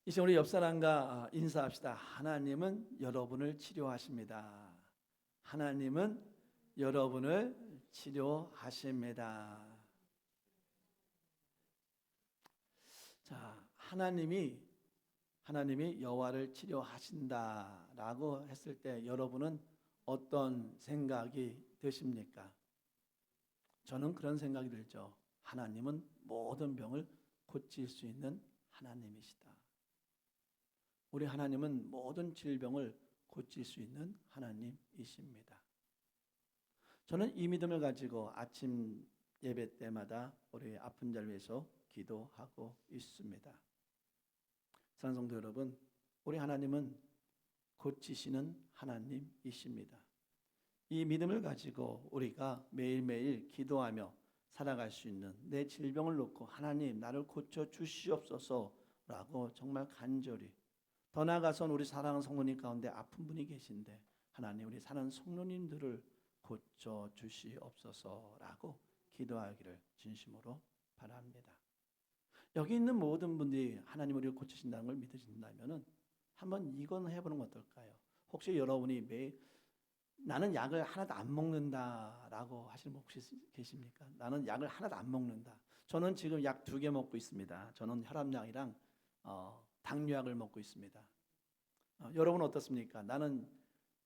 이제 우리 옆 사람과 인사합시다. 하나님은 여러분을 치료하십니다. 하나님은 여러분을 치료하십니다. 자, 하나님이 여호와를 치료하신다라고 했을 때 여러분은 어떤 생각이 드십니까? 저는 그런 생각이 들죠. 하나님은 모든 병을 고칠 수 있는 하나님이시다. 우리 하나님은 모든 질병을 고칠 수 있는 하나님이십니다. 저는 이 믿음을 가지고 아침 예배 때마다 우리 아픈 자를 위해서 기도하고 있습니다. 사랑하는 성도 여러분, 우리 하나님은 고치시는 하나님이십니다. 이 믿음을 가지고 우리가 매일매일 기도하며 살아갈 수 있는 내 질병을 놓고 하나님 나를 고쳐 주시옵소서라고 정말 간절히 더 나아가선 우리 사랑하는 성도님 가운데 아픈 분이 계신데 하나님 우리 사랑하는 성도님들을 고쳐 주시옵소서라고 기도하기를 진심으로 바랍니다. 여기 있는 모든 분들이 하나님 우리를 고치신다는 걸 믿으신다면 한번 이건 해보는 건 어떨까요? 혹시 여러분이 매일 나는 약을 하나도 안 먹는다라고 하시는 분 혹시 계십니까? 나는 약을 하나도 안 먹는다. 저는 지금 약 2개 먹고 있습니다. 저는 혈압약이랑 당뇨약을 먹고 있습니다. 여러분 어떻습니까? 나는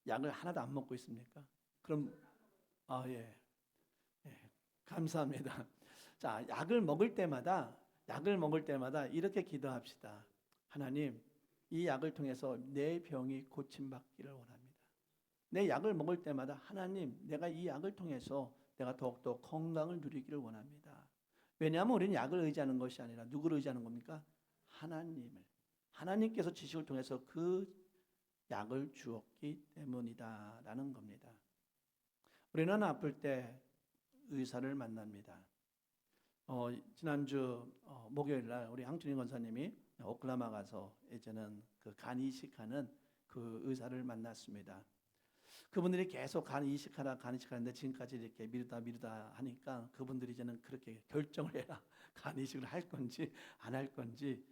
약을 하나도 안 먹고 있습니까? 그럼 예. 감사합니다. 자, 약을 먹을 때마다 이렇게 기도합시다. 하나님, 이 약을 통해서 내 병이 고침받기를 원합니다. 내 약을 먹을 때마다 하나님, 내가 이 약을 통해서 내가 더욱더 건강을 누리기를 원합니다. 왜냐하면 우리는 약을 의지하는 것이 아니라 누구를 의지하는 겁니까? 하나님을. 하나님께서 지식을 통해서 그 약을 주었기 때문이다라는 겁니다. 우리는 아플 때 의사를 만납니다. 지난주 목요일 날 우리 황준희 권사님이 오클라호마 가서 이제는 그 간 이식하는 그 의사를 만났습니다. 그분들이 계속 간 이식하는데 지금까지 이렇게 미루다 하니까 그분들이 이제는 그렇게 결정을 해라. 간 이식을 할 건지 안 할 건지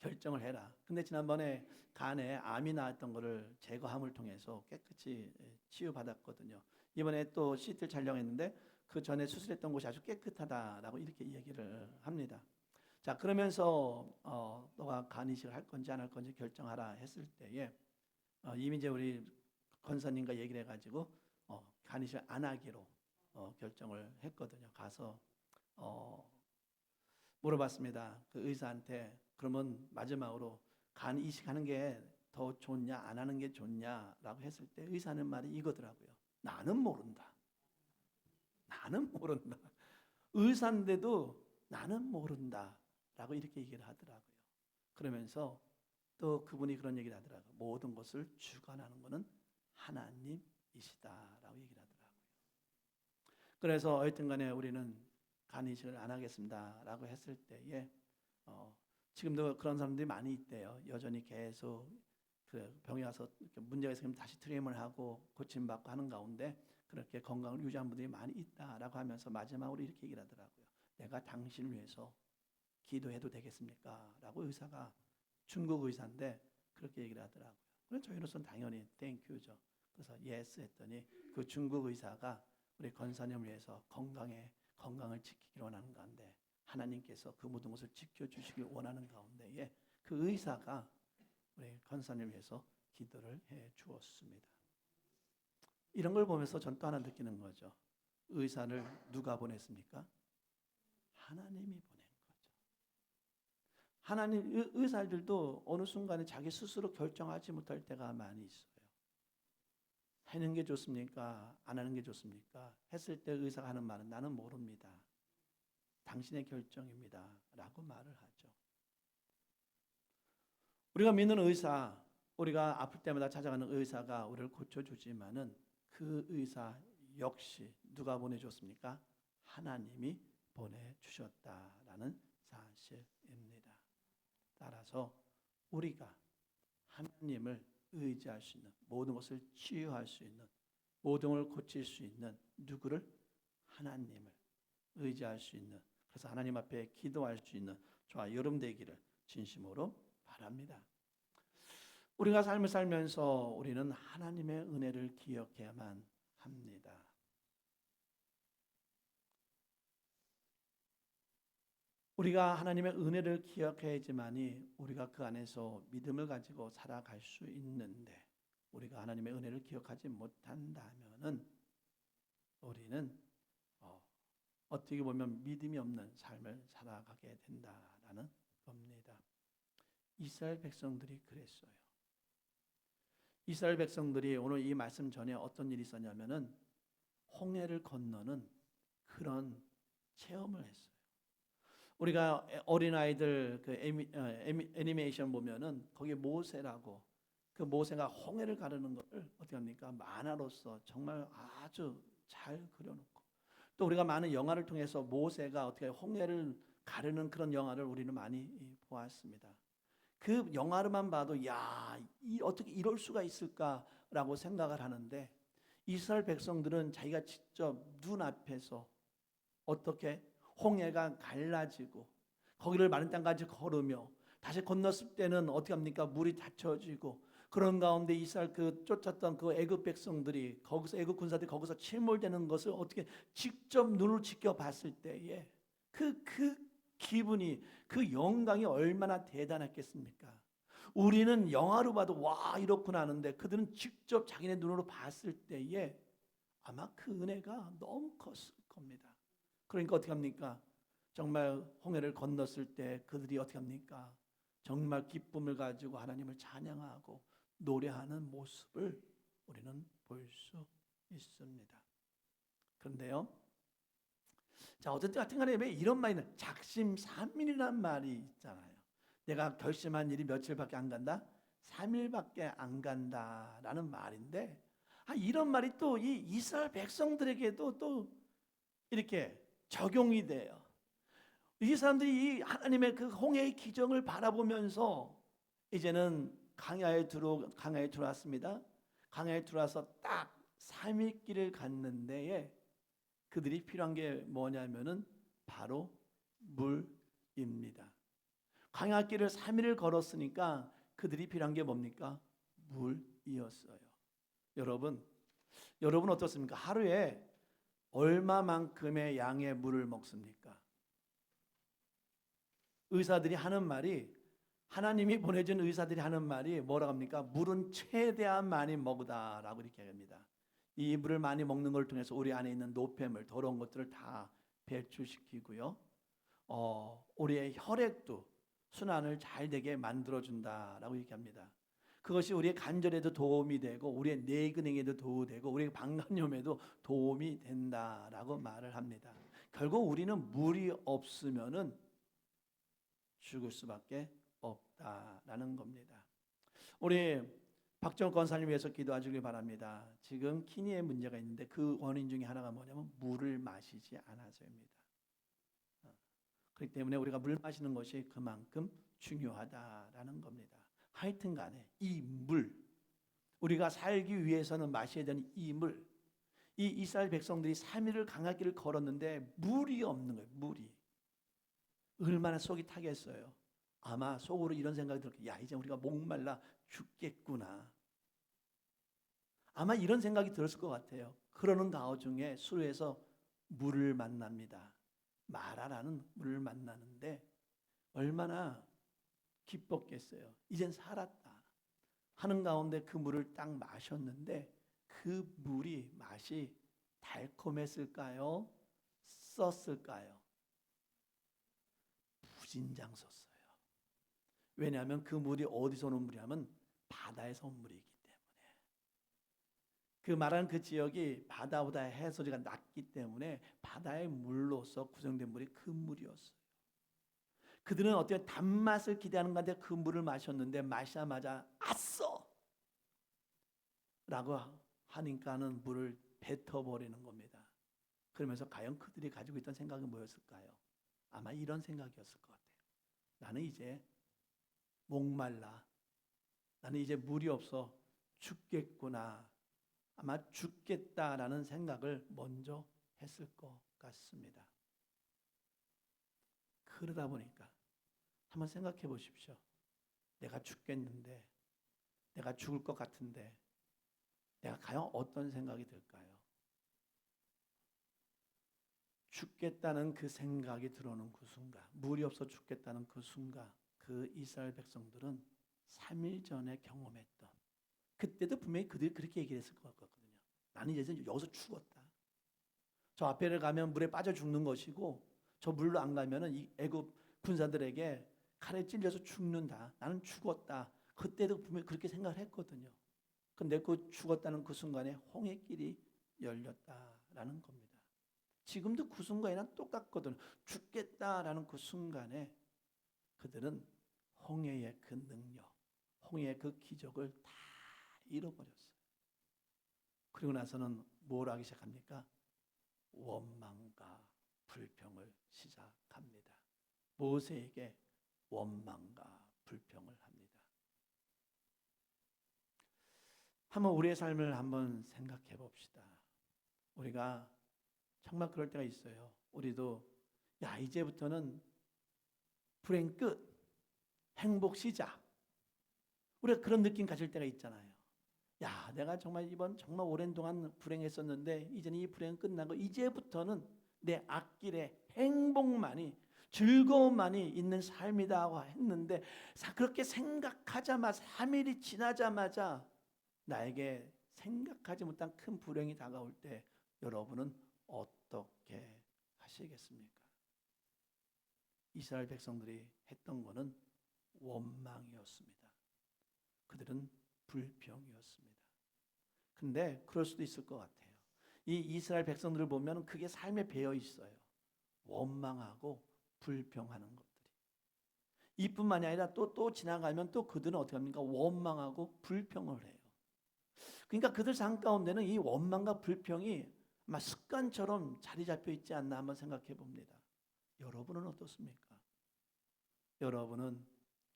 결정을 해라. 근데 지난번에 간에 암이 나왔던 거를 제거함을 통해서 깨끗이 치유받았거든요. 이번에 또 CT 촬영했는데 그 전에 수술했던 곳이 아주 깨끗하다라고 이렇게 얘기를 합니다. 자, 그러면서 너가 간 이식을 할 건지 안 할 건지 결정하라 했을 때에 이미 이제 우리 권사님과 얘기를 해가지고 간 이식을 안 하기로 결정을 했거든요. 가서 물어봤습니다. 그 의사한테 그러면 마지막으로 간 이식하는 게 더 좋냐 안 하는 게 좋냐라고 했을 때 의사는 말이 이거더라고요. 나는 모른다. 나는 모른다. 의사인데도 나는 모른다라고 이렇게 얘기를 하더라고요. 그러면서 또 그분이 그런 얘기를 하더라고요. 모든 것을 주관하는 것은 하나님이시다라고 얘기를 하더라고요. 그래서 어쨌든 간에 우리는 간 이식을 안 하겠습니다라고 했을 때에 지금도 그런 사람들이 많이 있대요. 여전히 계속 그 병이 와서 문제가 있으면 다시 트림을 하고 고침받고 하는 가운데 그렇게 건강을 유지한 분들이 많이 있다라고 하면서 마지막으로 이렇게 얘기를 하더라고요. 내가 당신을 위해서 기도해도 되겠습니까? 라고 의사가 중국 의사인데 그렇게 얘기를 하더라고요. 그래서 저희로서는 당연히 땡큐죠. 그래서 예스 했더니 그 중국 의사가 우리 권사님을 위해서 건강을 지키기를 원하는 가운데 하나님께서 그 모든 것을 지켜주시길 원하는 가운데에 그 의사가 우리 권사님을 위해서 기도를 해 주었습니다. 이런 걸 보면서 전 또 하나 느끼는 거죠. 의사를 누가 보냈습니까? 하나님이 보낸 거죠. 하나님 의사들도 어느 순간에 자기 스스로 결정하지 못할 때가 많이 있어요. 하는 게 좋습니까? 안 하는 게 좋습니까? 했을 때 의사가 하는 말은 나는 모릅니다. 당신의 결정입니다. 라고 말을 하죠. 우리가 믿는 의사, 우리가 아플 때마다 찾아가는 의사가 우리를 고쳐주지만은 그 의사 역시 누가 보내줬습니까? 하나님이 보내주셨다라는 사실입니다. 따라서 우리가 하나님을 의지할 수 있는 모든 것을 치유할 수 있는 모든 걸 고칠 수 있는 누구를? 하나님을 의지할 수 있는 그래서 하나님 앞에 기도할 수 있는 저와 여러분 되기를 진심으로 바랍니다. 우리가 삶을 살면서 우리는 하나님의 은혜를 기억해야만 합니다. 우리가 하나님의 은혜를 기억해야지만이 우리가 그 안에서 믿음을 가지고 살아갈 수 있는데, 우리가 하나님의 은혜를 기억하지 못한다면은 우리는 어떻게 보면 믿음이 없는 삶을 살아가게 된다라는 겁니다. 이스라엘 백성들이 그랬어요. 이스라엘 백성들이 오늘 이 말씀 전에 어떤 일이 있었냐면은 홍해를 건너는 그런 체험을 했어요. 우리가 어린아이들 그 애니메이션 보면은 거기에 모세라고, 그 모세가 홍해를 가르는 것을 어떻게 합니까? 만화로서 정말 아주 잘 그려놓고, 또 우리가 많은 영화를 통해서 모세가 어떻게 홍해를 가르는 그런 영화를 우리는 많이 보았습니다. 그 영화로만 봐도 어떻게 이럴 수가 있을까라고 생각을 하는데, 이스라엘 백성들은 자기가 직접 눈앞에서 어떻게 홍해가 갈라지고 거기를 마른 땅까지 걸으며 다시 건넜을 때는 어떻게 합니까? 물이 닫혀지고, 그런 가운데 이스라엘 쫓았던 그 애굽 백성들이 거기서, 애굽 군사들이 거기서 침몰되는 것을 어떻게 직접 눈으로 지켜봤을 때에 그 기분이, 그 영광이 얼마나 대단했겠습니까? 우리는 영화로 봐도 와 이렇구나 하는데, 그들은 직접 자기네 눈으로 봤을 때에 아마 그 은혜가 너무 컸을 겁니다. 그러니까 어떻게 합니까? 정말 홍해를 건넜을 때 그들이 어떻게 합니까? 정말 기쁨을 가지고 하나님을 찬양하고 노래하는 모습을 우리는 볼 수 있습니다. 그런데요, 자, 어쨌든 같은 간에 왜 이런 말이는 작심삼일이란 말이 있잖아요. 내가 결심한 일이 며칠밖에 안 간다? 3일밖에 안 간다라는 말인데, 이런 말이 또 이 이스라엘 백성들에게도 또 이렇게 적용이 돼요. 이 사람들이 이 하나님의 그 홍해의 기적을 바라보면서 이제는 강야에 들어왔습니다. 강야에 들어와서 딱 3일 길을 갔는데 그들이 필요한 게 뭐냐면은 바로 물입니다. 강야길을 3일을 걸었으니까 그들이 필요한 게 뭡니까? 물이었어요. 여러분 어떻습니까? 하루에 얼마만큼의 양의 물을 먹습니까? 의사들이 하는 말이, 하나님이 보내준 의사들이 하는 말이 뭐라고 합니까? 물은 최대한 많이 먹으다라고 이렇게 합니다. 이 물을 많이 먹는 걸 통해서 우리 안에 있는 노폐물, 더러운 것들을 다 배출시키고요. 우리의 혈액도 순환을 잘 되게 만들어준다라고 얘기합니다. 그것이 우리의 관절에도 도움이 되고 우리의 뇌근행에도 도움이 되고 우리의 방광염에도 도움이 된다라고 말을 합니다. 결국 우리는 물이 없으면은 죽을 수밖에 없다라는 겁니다. 우리 박정권 권사님 위해서 기도하시길 바랍니다. 지금 키니에 문제가 있는데 그 원인 중에 하나가 뭐냐면 물을 마시지 않아서입니다. 그렇기 때문에 우리가 물 마시는 것이 그만큼 중요하다라는 겁니다. 하여튼 간에 이 물, 우리가 살기 위해서는 마셔야 되는 이 물, 이 이스라엘 백성들이 3일을 강야길을 걸었는데 물이 없는 거예요. 물이. 얼마나 속이 타겠어요. 아마 속으로 이런 생각이 들었겠죠. 야, 이제 우리가 목말라 죽겠구나. 아마 이런 생각이 들었을 것 같아요. 그러는 가운데 수로에서 물을 만납니다. 마라라는 물을 만나는데 얼마나 기뻤겠어요. 이젠 살았다 하는 가운데 그 물을 딱 마셨는데 그 물이 맛이 달콤했을까요? 썼을까요? 무진장 썼어요. 왜냐하면 그 물이 어디서 온 물이냐면 바다에서 온 물이기 때문에. 그 말하는 그 지역이 바다보다 해수지가 낮기 때문에 바다의 물로서 구성된 물이 그 물이었어요. 그들은 어떻게 단맛을 기대하는 건데 그 물을 마셨는데 마시자마자 아싸! 라고 하니까는 물을 뱉어버리는 겁니다. 그러면서 과연 그들이 가지고 있던 생각이 뭐였을까요? 아마 이런 생각이었을 것 같아요. 나는 이제 목말라. 나는 이제 물이 없어 죽겠구나. 아마 죽겠다라는 생각을 먼저 했을 것 같습니다. 그러다 보니까 한번 생각해 보십시오. 내가 죽겠는데, 내가 죽을 것 같은데 내가 과연 어떤 생각이 들까요? 죽겠다는 그 생각이 들어오는 그 순간, 물이 없어 죽겠다는 그 순간, 그 이스라엘 백성들은 3일 전에 경험했던, 그때도 분명히 그들이 그렇게 얘기를 했을 것 같거든요. 나는 이제 여기서 죽었다. 저 앞에를 가면 물에 빠져 죽는 것이고, 저 물로 안 가면은 이 애굽 군사들에게 칼에 찔려서 죽는다. 나는 죽었다. 그때도 분명히 그렇게 생각을 했거든요. 근데 그 죽었다는 그 순간에 홍해길이 열렸다라는 겁니다. 지금도 그 순간이랑 똑같거든. 죽겠다라는 그 순간에 그들은 홍해의 그 능력, 홍해의 그 기적을 다 잃어버렸어요. 그리고 나서는 뭘 하기 시작합니까? 원망과 불평을 시작합니다. 모세에게 원망과 불평을 합니다. 한번 우리의 삶을 한번 생각해 봅시다. 우리가 정말 그럴 때가 있어요. 우리도 야, 이제부터는 불행 끝, 행복 시작. 우리가 그런 느낌 가질 때가 있잖아요. 야, 내가 정말 이번 정말 오랜 동안 불행했었는데 이제는 이 불행은 끝나고 이제부터는 내 앞길에 행복만이, 즐거움만이 있는 삶이다 하고 했는데, 그렇게 생각하자마자 3일이 지나자마자 나에게 생각하지 못한 큰 불행이 다가올 때 여러분은 어떻게 하시겠습니까? 이스라엘 백성들이 했던 것은 원망이었습니다. 그들은 불평이었습니다. 근데 그럴 수도 있을 것 같아요. 이 이스라엘 백성들을 보면 그게 삶에 배어 있어요. 원망하고 불평하는 것들이. 이뿐만이 아니라 또 지나가면 또 그들은 어떻게 합니까? 원망하고 불평을 해요. 그러니까 그들 삶 가운데는 이 원망과 불평이 아마 습관처럼 자리 잡혀 있지 않나 한번 생각해 봅니다. 여러분은 어떻습니까? 여러분은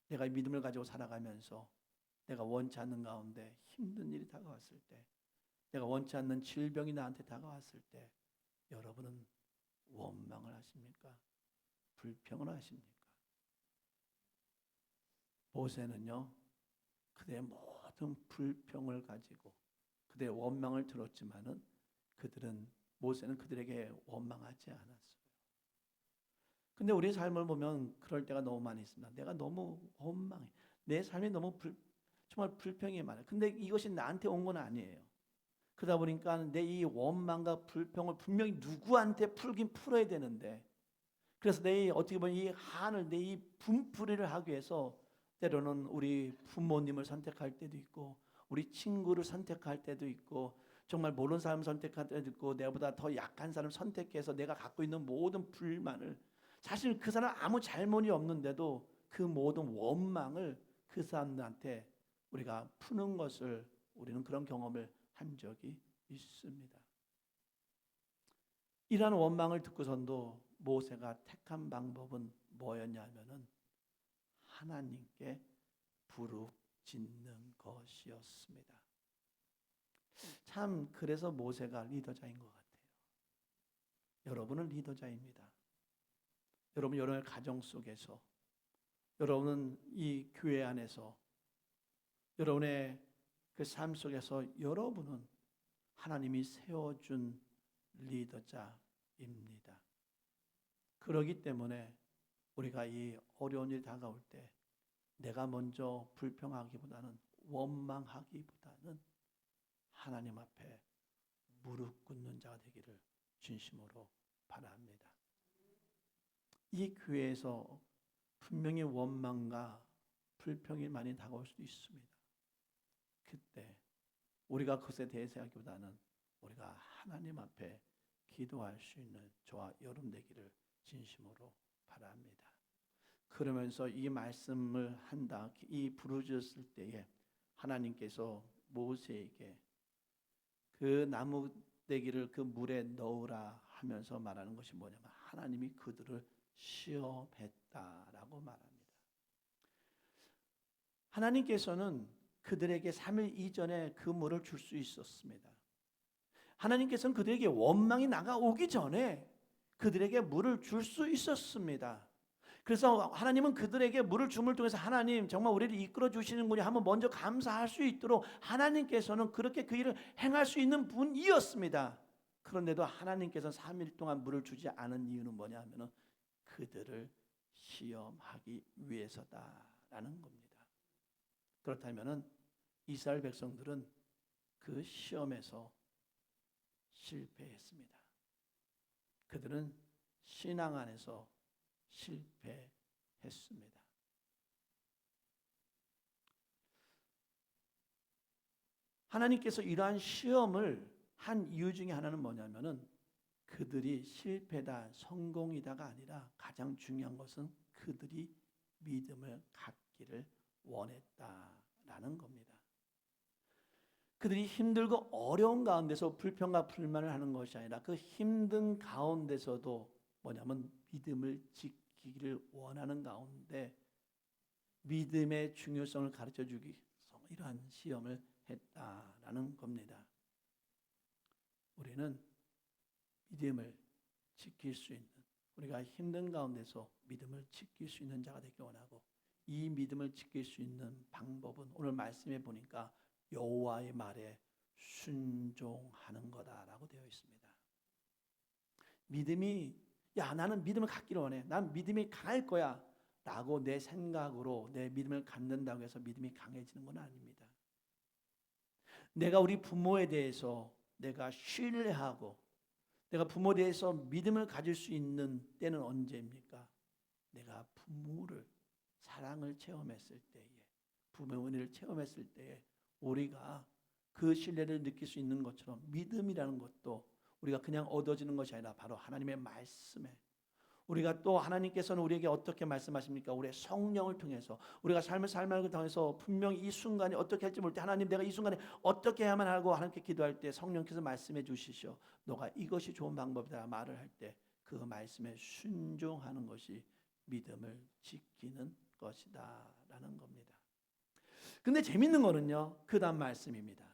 내가 믿음을 가지고 살아가면서 내가 원치 않는 가운데 힘든 일이 다가왔을 때, 내가 원치 않는 질병이 나한테 다가왔을 때 여러분은 원망을 하십니까? 불평을 하십니까? 모세는요, 그들의 모든 불평을 가지고 그들의 원망을 들었지만은 모세는 그들에게 원망하지 않았어요. 근데 우리의 삶을 보면 그럴 때가 너무 많이 있습니다. 내가 너무 원망해. 내 삶이 너무 정말 불평이 많아요. 근데 이것이 나한테 온 건 아니에요. 그러다 보니까 내 이 원망과 불평을 분명히 누구한테 풀긴 풀어야 되는데, 그래서 어떻게 보면 이 한을, 내 이 분풀이를 하기 위해서 때로는 우리 부모님을 선택할 때도 있고, 우리 친구를 선택할 때도 있고, 정말 모르는 사람 선택할 때도 있고, 내보다 더 약한 사람 선택해서 내가 갖고 있는 모든 불만을, 사실 그 사람 아무 잘못이 없는데도 그 모든 원망을 그 사람들한테 우리가 푸는 것을, 우리는 그런 경험을 한 적이 있습니다. 이러한 원망을 듣고선도 모세가 택한 방법은 뭐였냐면은 하나님께 부르짖는 것이었습니다. 참 그래서 모세가 리더자인 것 같아요. 여러분은 리더자입니다. 여러분, 여러분의 가정 속에서, 여러분은 이 교회 안에서, 여러분의 그 삶 속에서 여러분은 하나님이 세워준 리더자입니다. 그러기 때문에 우리가 이 어려운 일이 다가올 때 내가 먼저 불평하기보다는, 원망하기보다는 하나님 앞에 무릎 꿇는 자가 되기를 진심으로 바랍니다. 이 교회에서 분명히 원망과 불평이 많이 다가올 수도 있습니다. 그때 우리가 그것에 대해서 하기보다는 우리가 하나님 앞에 기도할 수 있는 저와 여러분 되기를 진심으로 바랍니다. 그러면서 이 말씀을 한다, 이 부르짖었을 때에 하나님께서 모세에게 그 나무 대기를 그 물에 넣으라 하면서 말하는 것이 뭐냐면, 하나님이 그들을 시험했다라고 말합니다. 하나님께서는 그들에게 3일 이전에 그 물을 줄 수 있었습니다. 하나님께서는 그들에게 원망이 나가오기 전에 그들에게 물을 줄 수 있었습니다. 그래서 하나님은 그들에게 물을 줌을 통해서 하나님 정말 우리를 이끌어 주시는군요 한번 먼저 감사할 수 있도록 하나님께서는 그렇게 그 일을 행할 수 있는 분이었습니다. 그런데도 하나님께서 3일 동안 물을 주지 않은 이유는 뭐냐 하면은 그들을 시험하기 위해서다라는 겁니다. 그렇다면은 이스라엘 백성들은 그 시험에서 실패했습니다. 그들은 신앙 안에서 실패했습니다. 하나님께서 이러한 시험을 한 이유 중에 하나는 뭐냐면은 그들이 실패다, 성공이다가 아니라 가장 중요한 것은 그들이 믿음을 갖기를 원했다라는 겁니다. 그들이 힘들고 어려운 가운데서 불평과 불만을 하는 것이 아니라 그 힘든 가운데서도 뭐냐면 믿음을 지키기를 원하는 가운데 믿음의 중요성을 가르쳐 주기 위해서 이러한 시험을 했다라는 겁니다. 우리는 믿음을 지킬 수 있는, 우리가 힘든 가운데서 믿음을 지킬 수 있는 자가 되기 원하고, 이 믿음을 지킬 수 있는 방법은 오늘 말씀해 보니까 여호와의 말에 순종하는 거다라고 되어 있습니다. 믿음이 나는 믿음을 갖기를 원해, 난 믿음이 강할 거야 라고 내 생각으로 내 믿음을 갖는다고 해서 믿음이 강해지는 건 아닙니다. 내가 우리 부모에 대해서 내가 신뢰하고 내가 부모에 대해서 믿음을 가질 수 있는 때는 언제입니까? 내가 부모를 사랑을 체험했을 때에, 부모의 은혜를 체험했을 때에 우리가 그 신뢰를 느낄 수 있는 것처럼 믿음이라는 것도 우리가 그냥 얻어지는 것이 아니라 바로 하나님의 말씀에, 우리가 또 하나님께서는 우리에게 어떻게 말씀하십니까? 우리의 성령을 통해서 우리가 삶을 통해서 분명히 이 순간에 어떻게 할지 모를 때 하나님 내가 이 순간에 어떻게 해야만 하고 하나님께 기도할 때 성령께서 말씀해 주시죠. 너가 이것이 좋은 방법이다 말을 할 때 그 말씀에 순종하는 것이 믿음을 지키는 것이다 라는 겁니다. 근데 재밌는 거는요, 그 다음 말씀입니다.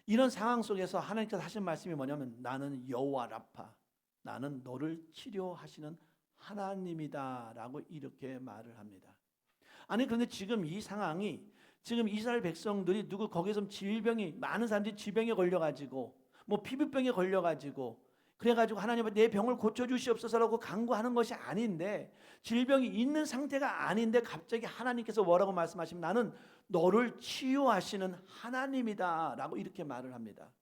이런 상황 속에서 하나님께서 하신 말씀이 뭐냐면 나는 여호와 라파, 나는 너를 치료하시는 하나님이다 라고 이렇게 말을 합니다. 아니 그런데 지금 이 상황이, 지금 이스라엘 백성들이 거기서 질병이, 많은 사람들이 질병에 걸려가지고 뭐 피부병에 걸려가지고 그래가지고 하나님 내 병을 고쳐주시옵소서라고 간구하는 것이 아닌데, 질병이 있는 상태가 아닌데 갑자기 하나님께서 뭐라고 말씀하시면 나는 너를 치유하시는 하나님이다 라고 이렇게 말을 합니다.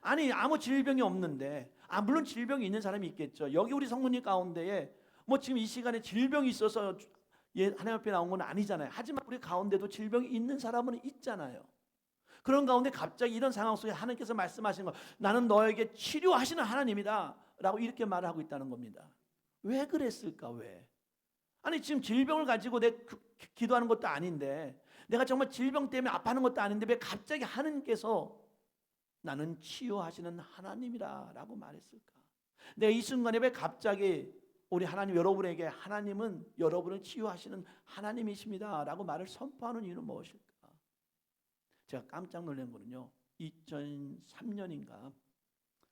아니 아무 질병이 없는데, 물론 질병이 있는 사람이 있겠죠. 여기 우리 성도님 가운데에 뭐 지금 이 시간에 질병이 있어서 하나님 앞에 나온 건 아니잖아요. 하지만 우리 가운데도 질병이 있는 사람은 있잖아요. 그런 가운데 갑자기 이런 상황 속에 하나님께서 말씀하시는 거, 나는 너에게 치료하시는 하나님이다 라고 이렇게 말을 하고 있다는 겁니다. 왜 그랬을까? 왜? 아니 지금 질병을 가지고 내 기도하는 것도 아닌데, 내가 정말 질병 때문에 아파하는 것도 아닌데 왜 갑자기 하나님께서 나는 치유하시는 하나님이라 라고 말했을까? 내가 이 순간에 왜 갑자기 우리 하나님, 여러분에게 하나님은 여러분을 치유하시는 하나님이십니다 라고 말을 선포하는 이유는 무엇일까? 제가 깜짝 놀란 거는요, 2003년인가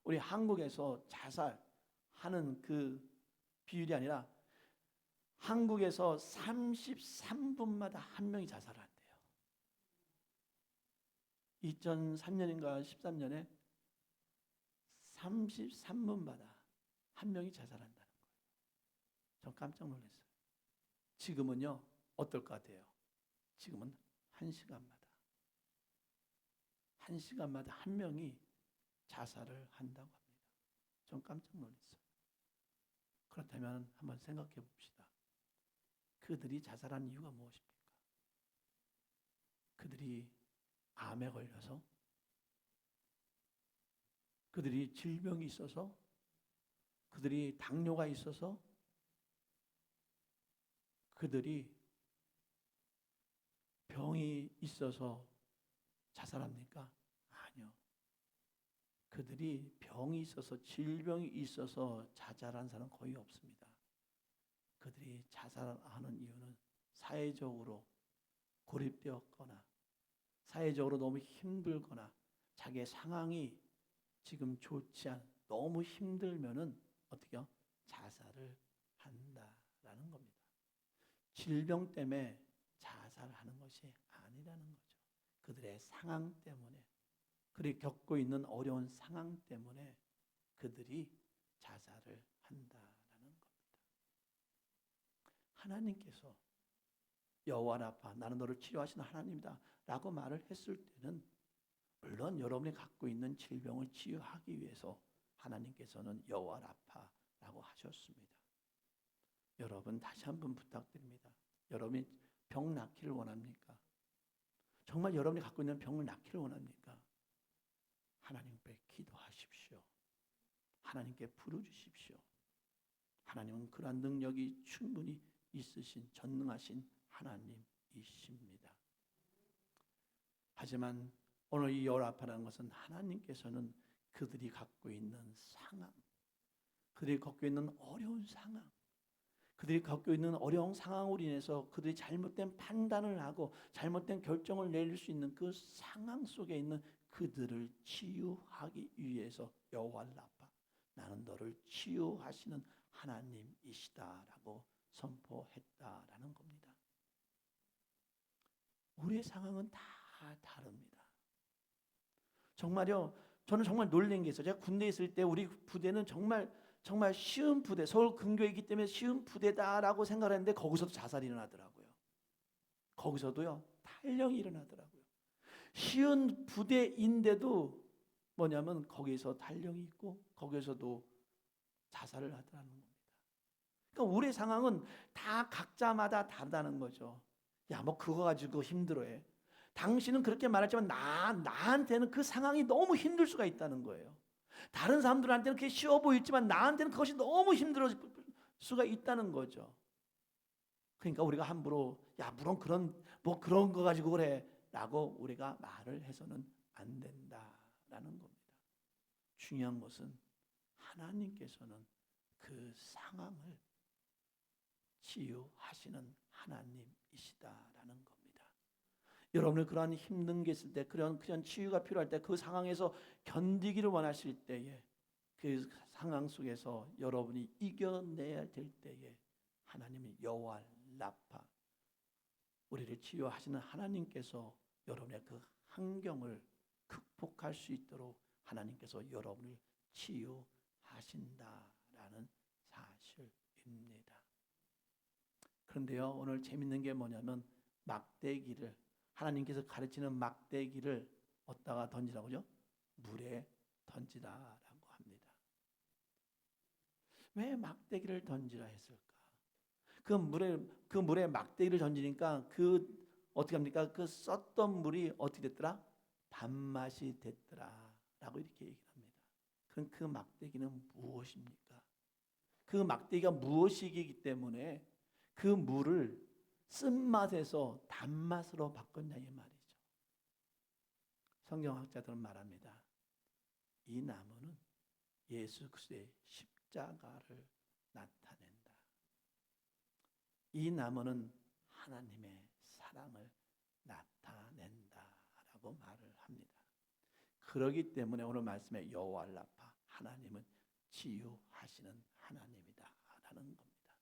우리 한국에서 자살하는 그 비율이 아니라 한국에서 33분마다 한 명이 자살을 한대요. 2003년인가 13년에 33분마다 한 명이 자살한다는 거예요. 전 깜짝 놀랐어요. 지금은요 어떨 것 같아요? 지금은 1시간마다 한 명이 자살을 한다고 합니다. 전 깜짝 놀랐어요. 그렇다면 한번 생각해 봅시다. 그들이 자살한 이유가 무엇입니까? 그들이 암에 걸려서, 그들이 질병이 있어서, 그들이 당뇨가 있어서, 그들이 병이 있어서 자살합니까? 아니요. 그들이 병이 있어서, 질병이 있어서 자살한 사람은 거의 없습니다. 그들이 자살하는 이유는 사회적으로 고립되었거나 사회적으로 너무 힘들거나 자기의 상황이 지금 좋지 않, 너무 힘들면은 어떻게요? 자살을 한다라는 겁니다. 질병 때문에 자살하는 것이 아니라는 거죠. 그들의 상황 때문에, 그들이 겪고 있는 어려운 상황 때문에 그들이 자살을 한다라는 겁니다. 하나님께서 여호와 라파, 나는 너를 치료하시는 하나님이다 라고 말을 했을 때는 물론 여러분이 갖고 있는 질병을 치유하기 위해서 하나님께서는 여호와 라파라고 하셨습니다. 여러분 다시 한번 부탁드립니다. 여러분이 병 낫기를 원합니까? 정말 여러분이 갖고 있는 병을 낫기를 원합니까? 하나님께 기도하십시오. 하나님께 부르주십시오. 하나님은 그러한 능력이 충분히 있으신 전능하신 하나님이십니다. 하지만 오늘 이 여호와라파라는 것은 하나님께서는 그들이 갖고 있는 상황, 그들이 갖고 있는 어려운 상황, 그들이 갖고 있는 어려운 상황으로 인해서 그들이 잘못된 판단을 하고 잘못된 결정을 내릴 수 있는 그 상황 속에 있는 그들을 치유하기 위해서 여호와 라파, 나는 너를 치유하시는 하나님이시다라고 선포했다라는 겁니다. 우리의 상황은 다 다릅니다. 정말요, 저는 정말 놀란 게 있어요. 제가 군대에 있을 때 우리 부대는 정말 쉬운 부대, 서울 근교이기 때문에 쉬운 부대다라고 생각을 했는데 거기서도 자살이 일어나더라고요. 거기서도요, 탈령이 일어나더라고요. 쉬운 부대인데도 뭐냐면 거기서 탈령이 있고 거기서도 자살을 하더라는 겁니다. 그러니까 우리의 상황은 다 각자마다 다르다는 거죠. 야, 뭐 그거 가지고 힘들어해. 당신은 그렇게 말했지만 나한테는 그 상황이 너무 힘들 수가 있다는 거예요. 다른 사람들한테는 그게 쉬워 보이지만 나한테는 그것이 너무 힘들 수가 있다는 거죠. 그러니까 우리가 함부로 야, 물론 그런 거 가지고 그래라고 우리가 말을 해서는 안 된다라는 겁니다. 중요한 것은 하나님께서는 그 상황을 치유하시는 하나님이시다라는 겁니다. 여러분을 그러한 힘든 게 있을 때, 그런 치유가 필요할 때, 그 상황에서 견디기를 원하실 때에, 그 상황 속에서 여러분이 이겨내야 될 때에 하나님이 여호와 라파, 우리를 치유하시는 하나님께서 여러분의 그 환경을 극복할 수 있도록 하나님께서 여러분을 치유하신다라는 사실입니다. 그런데요, 오늘 재밌는 게 뭐냐면 막대기를, 하나님께서 가르치는 막대기를 어디다가 던지라고요? 물에 던지라라고 합니다. 왜 막대기를 던지라 했을까? 그 물에 막대기를 던지니까 어떻게 합니까? 그 썼던 물이 어떻게 됐더라? 단맛이 됐더라라고 이렇게 얘기를 합니다. 그럼 그 막대기는 무엇입니까? 그 막대기가 무엇이기 때문에 그 물을 쓴맛에서 단맛으로 바꿨냐 이 말이죠. 성경학자들은 말합니다. 이 나무는 예수 그리스도의 십자가를 나타낸다. 이 나무는 하나님의 사랑을 나타낸다라고 말을 합니다. 그러기 때문에 오늘 말씀에 여호와 라파, 하나님은 치유하시는 하나님이다라는 겁니다.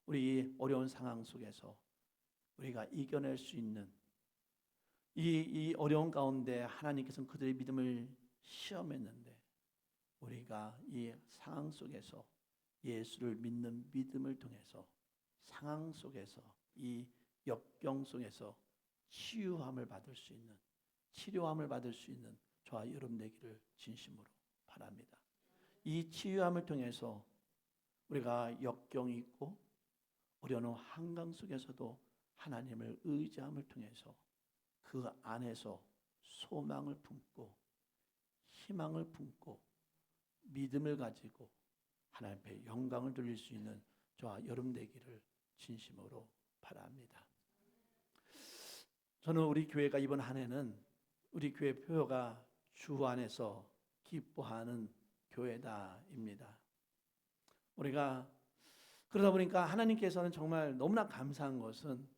우리 어려운 상황 속에서 우리가 이겨낼 수 있는 이 어려운 가운데 하나님께서는 그들의 믿음을 시험했는데 우리가 이 상황 속에서 예수를 믿는 믿음을 통해서 상황 속에서 이 역경 속에서 치유함을 받을 수 있는, 치료함을 받을 수 있는 저와 여러분 되기를 진심으로 바랍니다. 이 치유함을 통해서 우리가 역경이 있고 어려운 한강 속에서도 하나님을 의지함을 통해서 그 안에서 소망을 품고 희망을 품고 믿음을 가지고 하나님 앞에 영광을 돌릴 수 있는 저와 여러분 되기를 진심으로 바랍니다. 저는 우리 교회가 이번 한 해는 우리 교회 표어가 주 안에서 기뻐하는 교회다입니다. 우리가 그러다 보니까 하나님께서는 정말 너무나 감사한 것은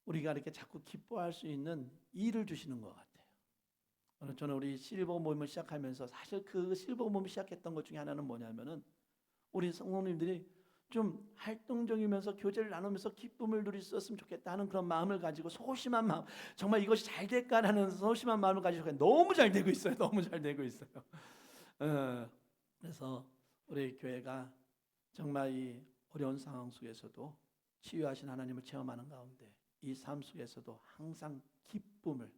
우리가 이렇게 자꾸 기뻐할 수 있는 일을 주시는 것 같아요. 저는 우리 실버 모임을 시작하면서 사실 그 실버 모임을 시작했던 것 중에 하나는 뭐냐면은 우리 성도님들이 좀 활동적이면서 교제를 나누면서 기쁨을 누릴 수 있었으면 좋겠다 하는 그런 마음을 가지고 소심한 마음, 정말 이것이 잘 될까라는 소심한 마음을 가지고 너무 잘 되고 있어요. 너무 잘 되고 있어요. 그래서 우리 교회가 정말 이 어려운 상황 속에서도 치유하신 하나님을 체험하는 가운데 이 삶 속에서도 항상 기쁨을,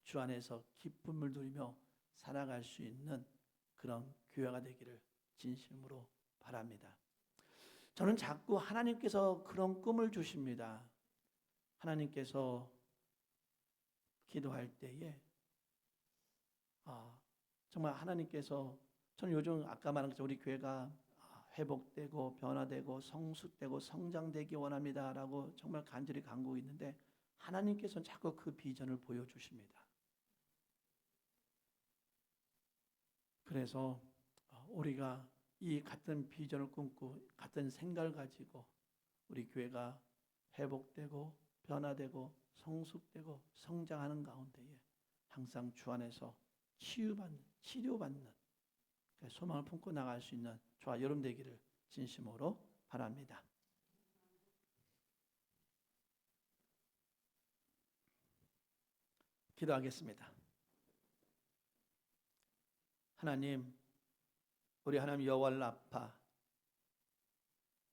주 안에서 기쁨을 누리며 살아갈 수 있는 그런 교회가 되기를 진심으로 바랍니다. 저는 자꾸 하나님께서 그런 꿈을 주십니다. 하나님께서 기도할 때에 정말 하나님께서, 저는 요즘 아까 말한 것처럼 우리 교회가 회복되고 변화되고 성숙되고 성장되기 원합니다라고 정말 간절히 간구하고 있는데 하나님께서는 자꾸 그 비전을 보여주십니다. 그래서 우리가 이 같은 비전을 꿈꾸고 같은 생각을 가지고 우리 교회가 회복되고 변화되고 성숙되고 성장하는 가운데에 항상 주 안에서 치유받는, 치료받는 소망을 품고 나갈 수 있는 저와 여러분 되기를 진심으로 바랍니다. 기도하겠습니다. 하나님, 우리 하나님 여호와 라파,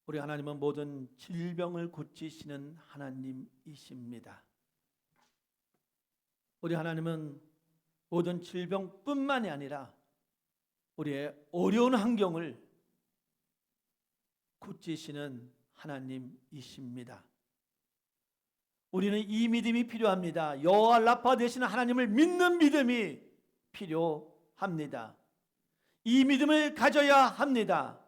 우리 하나님은 모든 질병을 고치시는 하나님이십니다. 우리 하나님은 모든 질병뿐만이 아니라 우리의 어려운 환경을 고치시는 하나님이십니다. 우리는 이 믿음이 필요합니다. 여호와 라파 되시는 하나님을 믿는 믿음이 필요합니다. 이 믿음을 가져야 합니다.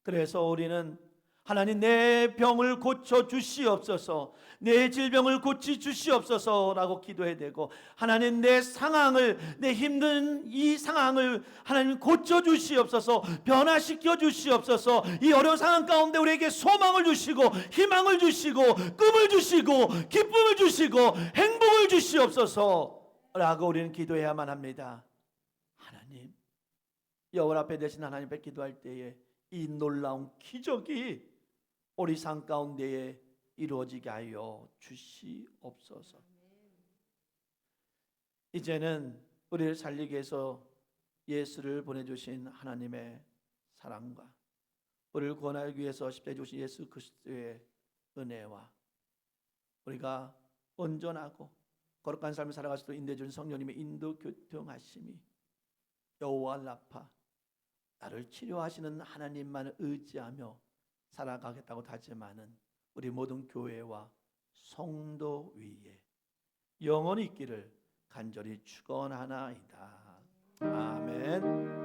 그래서 우리는 하나님 내 병을 고쳐 주시옵소서, 내 질병을 고치 주시옵소서라고 기도해야 되고, 하나님 내 상황을, 내 힘든 이 상황을 하나님 고쳐 주시옵소서, 변화시켜 주시옵소서. 이 어려운 상황 가운데 우리에게 소망을 주시고 희망을 주시고 꿈을 주시고 기쁨을 주시고 행복을 주시옵소서라고 우리는 기도해야만 합니다. 하나님, 여호와 앞에 되신 하나님 앞에 기도할 때에 이 놀라운 기적이 우리 삶 가운데에 이루어지게 하여 주시옵소서. 이제는 우리를 살리기 위해서 예수를 보내주신 하나님의 사랑과 우리를 구원하기 위해서 십자가에 죽으신 예수 그리스도의 은혜와 우리가 온전하고 거룩한 삶을 살아갈 수 있도록 인도해 주신 성령님의 인도 교통하심이, 여호와 라파, 나를 치료하시는 하나님만을 의지하며 살아가겠다고 다짐하는 우리 모든 교회와 성도 위에 영원히 있기를 간절히 축원하나이다. 아멘.